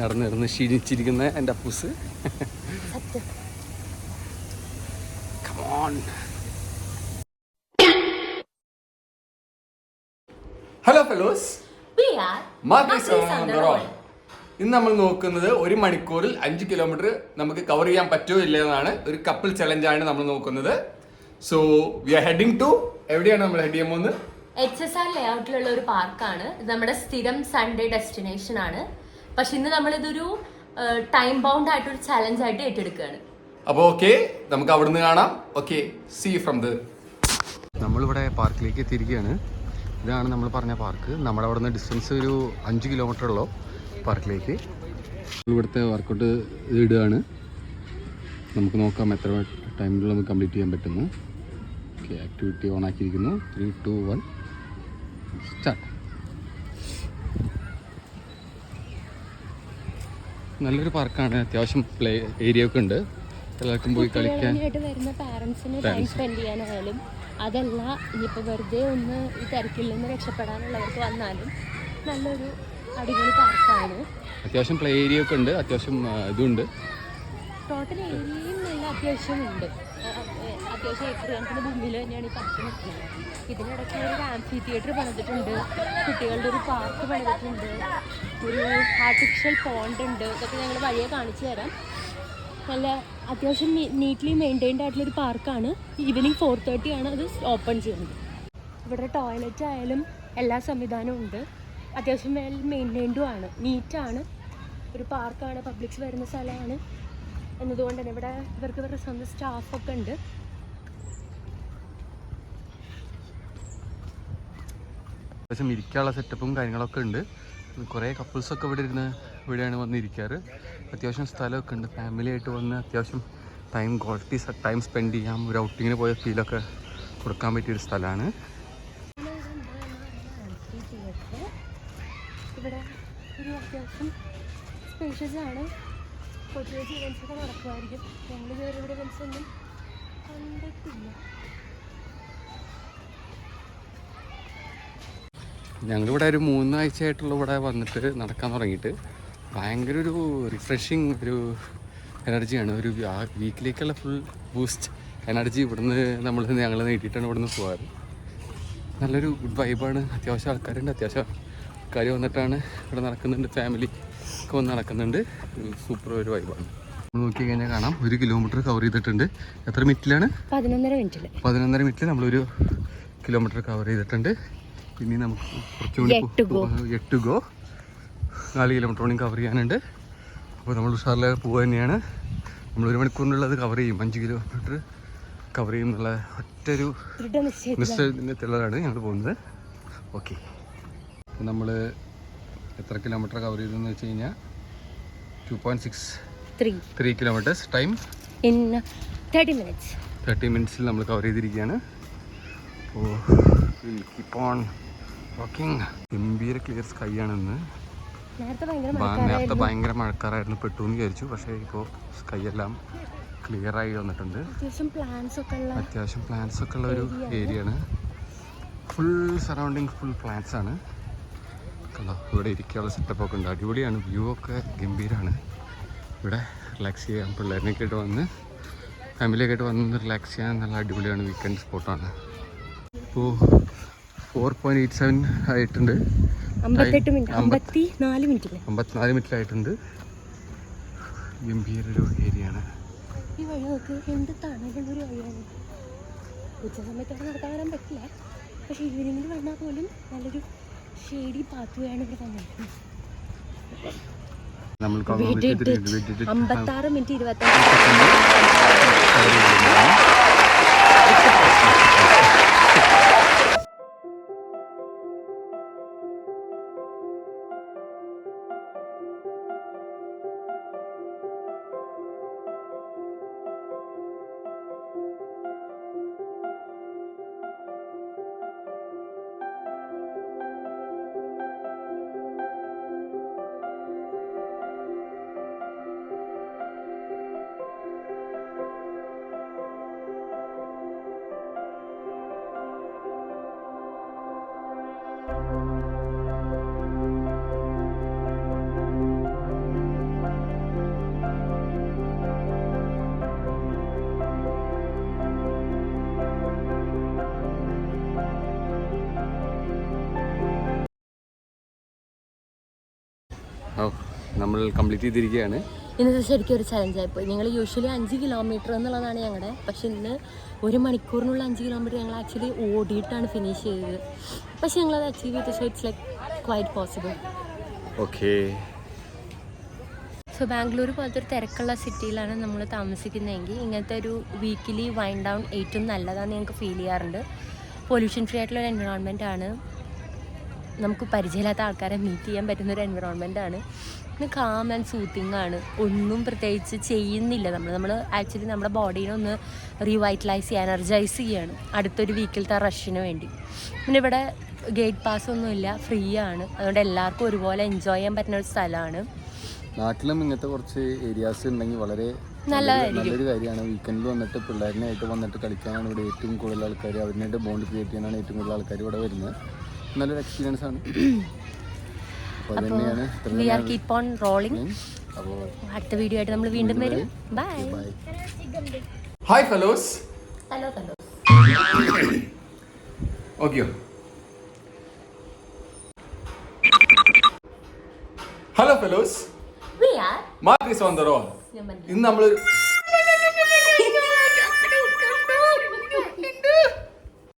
നടന്നിരുന്ന് ക്ഷീണിച്ചിരിക്കുന്ന എൻ്റെ Appus. Hello fellows, ഇന്ന് നമ്മൾ നോക്കുന്നത് 1 മണിക്കൂറിൽ 5 കിലോമീറ്റർ നമുക്ക് കവർ ചെയ്യാൻ പറ്റുമോ ഇല്ലെന്നാണ്. ഒരു കപ്പിൾ ചലഞ്ചാണ് നമ്മൾ നോക്കുന്നത്. So we are heading to, എവിടെയാണ് നമ്മൾ ഹെഡ് ചെയ്യാൻ പോകുന്നത്? HSR ലേഔട്ടിലുള്ള ഒരു പാർക്കാണ്. ഇത് നമ്മുടെ സ്ഥിരം സൺഡേ ഡെസ്റ്റിനേഷൻ ആണ്. പക്ഷെ ഇന്ന് നമ്മളിതൊരു ടൈം ബൗണ്ട് ആയിട്ടൊരു ചലഞ്ച് ആയിട്ട് ഏറ്റെടുക്കുകയാണ്. അപ്പോൾ ഓക്കെ, നമുക്ക് അവിടുന്ന് കാണാം. Okay, see from the. നമ്മളിവിടെ പാർക്കിലേക്ക് എത്തിയിരിക്കുകയാണ്. ഇതാണ് നമ്മൾ പറഞ്ഞ പാർക്ക്. നമ്മുടെ അവിടെ നിന്ന് ഡിസ്റ്റൻസ് ഒരു 5 കിലോമീറ്റർ ഉള്ളൂ പാർക്കിലേക്ക്. ഇവിടുത്തെ വർക്കൗട്ട് ഇടുകയാണ്. നമുക്ക് നോക്കാം എത്ര ടൈമിൽ നമുക്ക് കംപ്ലീറ്റ് ചെയ്യാൻ പറ്റുന്നു. ഓക്കെ, ആക്ടിവിറ്റി ഓൺ ആക്കിയിരിക്കുന്നു. 3, 2, 1 സ്റ്റാർട്ട്. നല്ലൊരു പാർക്കാണ്. അത്യാവശ്യം പ്ലേ ഏരിയ ഒക്കെ ഉണ്ട്. എല്ലാവർക്കും പോയി കളിക്കാൻ വരുന്ന പാരൻസിന് ടൈം സ്പെൻഡ് ചെയ്യാനായാലും, അതല്ല ഇനിയിപ്പോൾ വെറുതെ ഒന്ന് ഈ തിരക്കിൽ നിന്ന് രക്ഷപ്പെടാനുള്ളവർക്ക് വന്നാലും നല്ലൊരു അടിപൊളി പാർക്കാണ്. അത്യാവശ്യം പ്ലേ ഏരിയ ഒക്കെ ഉണ്ട്. അത്യാവശ്യം ഇതുണ്ട്. ടോട്ടൽ ഏരിയയും നല്ല അത്യാവശ്യമുണ്ട്. അത്യാവശ്യം ഏക്കർ കണക്കിന് ഭൂമിയിൽ തന്നെയാണ് ഈ പാർക്ക് നിൽക്കുന്നത്. ഇതിനിടയ്ക്ക് ഒരു ആംഫി തിയേറ്റർ പണിതിട്ടുണ്ട്, കുട്ടികളുടെ ഒരു പാർക്ക് പണിതിട്ടുണ്ട്, ഒരു ആർട്ടിഫിഷ്യൽ പോണ്ട് ഉണ്ട്. ഇതൊക്കെ ഞങ്ങൾ വഴിയെ കാണിച്ചു തരാം. നല്ല അത്യാവശ്യം നീറ്റ്ലി മെയിൻറ്റൈൻഡ് ആയിട്ടുള്ളൊരു പാർക്കാണ്. ഈവനിങ് 4:30 ആണ് അത് ഓപ്പൺ ചെയ്യുന്നത്. ഇവിടെ ടോയ്ലറ്റ് ആയാലും എല്ലാ സംവിധാനവും ഉണ്ട്. അത്യാവശ്യം വെൽ മെയിൻറ്റൈൻഡും ആണ്, നീറ്റാണ്. ഒരു പാർക്കാണ്, പബ്ലിക്സ് വരുന്ന സ്ഥലമാണ് എന്നതുകൊണ്ട് തന്നെ ഇവിടെ ഇവർക്ക് ഇവരുടെ സ്വന്തം സ്റ്റാഫൊക്കെ ഉണ്ട്. അത്യാവശ്യം ഇരിക്കാനുള്ള സെറ്റപ്പും കാര്യങ്ങളൊക്കെ ഉണ്ട്. കുറേ കപ്പിൾസൊക്കെ ഇവിടെയാണ് വന്നിരിക്കാറ്. അത്യാവശ്യം സ്ഥലമൊക്കെ ഉണ്ട്. ഫാമിലി ആയിട്ട് വന്ന് അത്യാവശ്യം ക്വാളിറ്റി ടൈം സ്പെൻഡ് ചെയ്യാം. ഒരു ഔട്ടിങ്ങിന് പോയ ഫീലൊക്കെ കൊടുക്കാൻ പറ്റിയൊരു സ്ഥലമാണ്. ഇവിടെ ഒരു അത്യാവശ്യം സ്പേഷ്യസ് ആണ്. പൊതുവെ ഇവൻസൊക്കെ നടക്കുമായിരിക്കും. ഞങ്ങൾ ഇതുവരെ ഇവിടെ ഇവൻസൊന്നും കണ്ടിട്ടില്ല. ഞങ്ങളിവിടെ ഒരു 3 ആഴ്ചയായിട്ടുള്ള ഇവിടെ വന്നിട്ട് നടക്കാൻ തുടങ്ങിയിട്ട് ഭയങ്കര ഒരു റിഫ്രഷിങ് ഒരു എനർജിയാണ്. ഒരു വീക്കിലേക്കുള്ള ഫുൾ ബൂസ്റ്റ് എനർജി ഞങ്ങൾ നേടിയിട്ടാണ് ഇവിടുന്ന് പോകാറ്. നല്ലൊരു ഗുഡ് വൈബാണ്. അത്യാവശ്യം ആൾക്കാരുണ്ട്. അത്യാവശ്യം ആൾക്കാർ വന്നിട്ടാണ് ഇവിടെ നടക്കുന്നുണ്ട്. ഫാമിലി ഒക്കെ വന്ന് നടക്കുന്നുണ്ട്. സൂപ്പർ ഒരു വൈബാണ്. നമ്മൾ നോക്കി കഴിഞ്ഞാൽ കാണാം 1 കിലോമീറ്റർ കവർ ചെയ്തിട്ടുണ്ട്. എത്ര മിനിറ്റിലാണ്? 11.5 മിനിറ്റിൽ നമ്മളൊരു കിലോമീറ്റർ കവർ ചെയ്തിട്ടുണ്ട്. ഇനി നമുക്ക് കുറച്ചുകൂടി 8 ഗോ 4 കിലോമീറ്റർ കൂടി കവർ ചെയ്യാനുണ്ട്. അപ്പോൾ നമ്മൾ ഉഷാറിലെ പോവുക തന്നെയാണ്. നമ്മൾ 1 മണിക്കൂറിനുള്ളത് കവർ ചെയ്യും. 5 കിലോമീറ്റർ കവർ ചെയ്യും എന്നുള്ള ഒറ്റൊരു നിശ്ചയത്തിലുള്ളതാണ് ഞങ്ങൾ പോകുന്നത്. ഓക്കെ, നമ്മൾ എത്ര കിലോമീറ്റർ കവർ ചെയ്തെന്ന് വെച്ച് കഴിഞ്ഞാൽ 2.63 കിലോമീറ്റേഴ്സ്. ടൈം 30 മിനിറ്റ്സിൽ നമ്മൾ കവർ ചെയ്തിരിക്കുകയാണ്. അപ്പോൾ കീപ്പ് ഓൺ വാക്കിംഗ്. ഗംഭീര ക്ലിയർ സ്കൈ ആണെന്ന്. നേരത്തെ ഭയങ്കര മഴക്കാറായിരുന്നു, പെട്ടു എന്ന് വിചാരിച്ചു. പക്ഷേ ഇപ്പോൾ സ്കൈ എല്ലാം ക്ലിയർ ആയി വന്നിട്ടുണ്ട്. അത്യാവശ്യം പ്ലാന്റ്സ് ഒക്കെ ഉള്ള ഒരു ഏരിയ ആണ്. ഫുൾ സറൗണ്ടിങ് ഫുൾ പ്ലാന്റ്സ് ആണ്. കണ്ടോ, ഇവിടെ ഇരിക്കാനുള്ള സെറ്റപ്പൊക്കെ ഉണ്ട്. അടിപൊളിയാണ്. വ്യൂ ഒക്കെ ഗംഭീരമാണ്. ഇവിടെ റിലാക്സ് ചെയ്യാൻ പിള്ളേരിനൊക്കെ ആയിട്ട് വന്ന് ഫാമിലിയൊക്കെ ആയിട്ട് വന്ന് റിലാക്സ് ചെയ്യാൻ നല്ല അടിപൊളിയാണ്. വീക്കെൻഡ് സ്പോട്ടാണ്. ഇപ്പോൾ 4.87 ആയിട്ടുണ്ട്. 54 മിനിറ്റിലായിട്ടുണ്ട്. ഗംഭീരൊരു ഏരിയയാണ്. ഈ വഴി നോക്ക്, എന്ത് തണലുള്ളൊരു വഴിയാണ്. ഉച്ച സമയത്തൊക്കെ നടക്കാൻ വരാൻ പറ്റില്ല, പക്ഷേ ഈവനിങ്ങിൽ വന്നാൽ പോലും നല്ലൊരു ഷെയ്ഡി പാത്വേയാണ് ഇവിടെ വന്നിരിക്കുന്നത്. 56 മിനിറ്റ് 25. ഓ നമ്മൾ കംപ്ലീറ്റ് ചെയ്തിരിക്കുകയാണ്. ഇന്നത്തെ ശരിക്കും ഒരു ചലഞ്ചായിപ്പോയി. ഞങ്ങൾ യൂഷ്വലി 5 കിലോമീറ്റർ എന്നുള്ളതാണ് ഞങ്ങളുടെ, പക്ഷെ ഇന്ന് 1 മണിക്കൂറിനുള്ള 5 കിലോമീറ്റർ ഞങ്ങൾ ആക്ച്വലി ഓടിയിട്ടാണ് ഫിനിഷ് ചെയ്തത്. പക്ഷെ ഞങ്ങളത് അച്ചീവ് ചെയ്തു. So it's like quite possible. Okay. So Bangalore പോലത്തെ ഒരു തിരക്കുള്ള സിറ്റിയിലാണ് നമ്മൾ താമസിക്കുന്നതെങ്കിൽ ഇങ്ങനത്തെ ഒരു വീക്കിലി വൈൻഡ് ഡൗൺ ഏറ്റവും നല്ലതാണെന്ന് ഞങ്ങൾക്ക് ഫീൽ ചെയ്യാറുണ്ട്. പൊല്യൂഷൻ ഫ്രീ ആയിട്ടുള്ള ഒരു എൻവിറോൺമെൻ്റ് ആണ്. നമുക്ക് പരിചയമില്ലാത്ത ആൾക്കാരെ മീറ്റ് ചെയ്യാൻ പറ്റുന്നൊരു എൻവിറോൺമെൻ്റ് ആണ്. പിന്നെ കാം ആൻഡ് സൂത്തിങ് ആണ്. ഒന്നും പ്രത്യേകിച്ച് ചെയ്യുന്നില്ല നമ്മൾ ആക്ച്വലി നമ്മുടെ ബോഡീനെ ഒന്ന് റീവൈറ്റലൈസ് ചെയ്യുക, എനർജൈസ് ചെയ്യുകയാണ് അടുത്തൊരു വീക്കിലത്തെ റഷിന് വേണ്ടി. പിന്നെ ഇവിടെ ഗേറ്റ് പാസ് ഒന്നുമില്ല, ഫ്രീ ആണ്. അതുകൊണ്ട് എല്ലാവർക്കും ഒരുപോലെ എൻജോയ് ചെയ്യാൻ പറ്റുന്ന ഒരു സ്ഥലമാണ്. നാട്ടിലും ഇങ്ങനത്തെ കുറച്ച് ഏരിയാസ് ഉണ്ടെങ്കിൽ വളരെ നല്ലൊരു കാര്യമാണ്. വീക്കെൻഡിൽ വന്നിട്ട് പിള്ളേരിനായിട്ട് വന്നിട്ട് കളിക്കാനാണ് ഇവിടെ ഏറ്റവും കൂടുതൽ ആൾക്കാർ, അവരിനായിട്ട് ബോണ്ട് ക്രിയേറ്റ് ചെയ്യാനാണ് ഏറ്റവും കൂടുതൽ ആൾക്കാർ ഇവിടെ വരുന്നത്. നല്ലൊരു എക്സ്പീരിയൻസ് ആണ്. അപ്പോൾ അത് തന്നെയാണ്. അപ്പോൾ അടുത്ത വീഡിയോ ആയിട്ട് നമ്മൾ വീണ്ടും വരും. ബൈ. Hi fellows. ഹലോ. ഓക്കെയോ? Hello fellows, Marquis on the road. ഇന്ന് നമ്മൾ